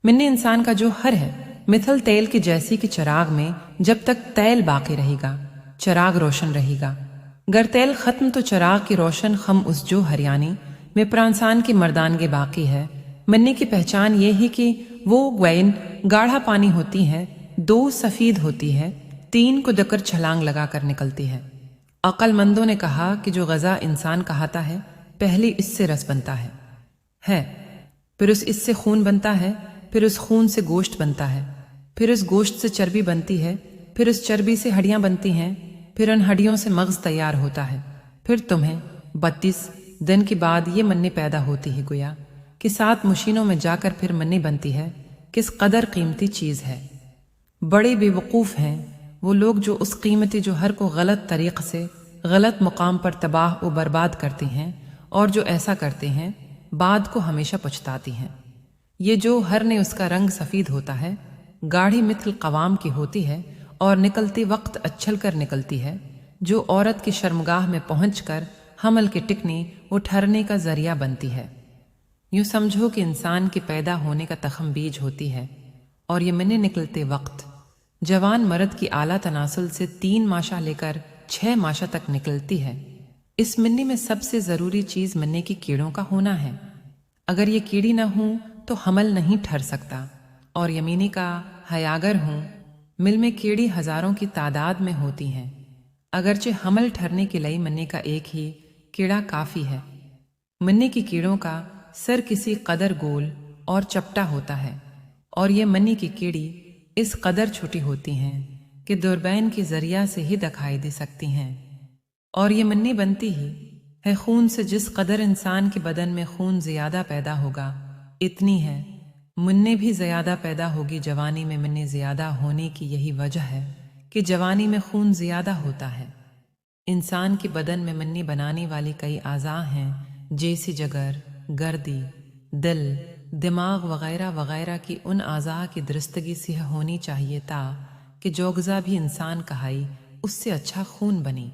मिन्नी इंसान का जो हर है मिथल तेल की जैसी कि चिराग में जब तक तेल बाकी रहेगा चिराग रोशन रहेगा। गर तेल खत्म तो चिराग की रोशन खम उस जो हरियाणी में प्रांसान की मर्दानगे बाकी है। मिन्नी की पहचान ये ही कि वो ग्वैन गाढ़ा पानी होती है, 2 सफ़ीद होती है, 3 को दकर छलांग लगा कर निकलती है। अक्लमंदों ने कहा कि जो गज़ा इंसान कहता है पहले इससे रस बनता है, फिर इससे खून बनता है, फिर उस खून से गोश्त बनता है, फिर उस गोश्त से चर्बी बनती है, फिर उस चर्बी से हड्डियां बनती हैं, फिर उन हड्डियों से मग़ज़ तैयार होता है। फिर तुम्हें 32 दिन के बाद ये मन्नी पैदा होती है गोया कि 7 मशीनों में जाकर फिर मन्नी बनती है। किस कदर कीमती चीज़ है। बड़े बेवकूफ़ हैं वो लोग जो उस कीमती जोहर को गलत तरीक़े से गलत मुकाम पर तबाह व बर्बाद करते हैं, और जो ऐसा करते हैं बाद को हमेशा पछताती हैं। ये जो हर ने उसका रंग सफ़ीद होता है, गाढ़ी मिथल कवाम की होती है और निकलती वक्त अच्छल कर निकलती है, जो औरत की शर्मगाह में पहुंचकर हमल के टिकने व ठहरने का जरिया बनती है। यूँ समझो कि इंसान के पैदा होने का तखम बीज होती है और ये मिन्नी निकलते वक्त जवान मर्द की आला तनासुल से 3 माशा लेकर 6 माशा तक निकलती है। इस मिन्नी में सबसे ज़रूरी चीज़ मिन्नी की कीड़ों का होना है। अगर ये कीड़ी न हो तो हमल नहीं ठहर सकता। और यमीनी का हयागर हूँ, मिल में कीड़ी हज़ारों की तादाद में होती हैं। अगरचे हमल ठहरने के लिए मिन्नी का एक ही कीड़ा काफ़ी है। मिन्नी की कीड़ों का सर किसी कदर गोल और चपटा होता है और ये मिन्नी की कीड़ी इस कदर छोटी होती हैं कि दूरबीन के जरिया से ही दिखाई दे सकती हैं। और ये मिन्नी बनती ही है खून से। जिस कदर इंसान के बदन में खून ज़्यादा पैदा होगा इतनी है मिन्नी भी ज़्यादा पैदा होगी। जवानी में मिन्नी ज़्यादा होने की यही वजह है कि जवानी में खून ज़्यादा होता है। इंसान के बदन में मिन्नी बनाने वाली कई आज़ा हैं, जैसे जगर, गर्दी, दिल, दिमाग वगैरह वगैरह की उन आज़ा की दुरुस्तगी से होनी चाहिए ता कि जो ग़ज़ा भी इंसान कहाई उससे अच्छा खून बनी।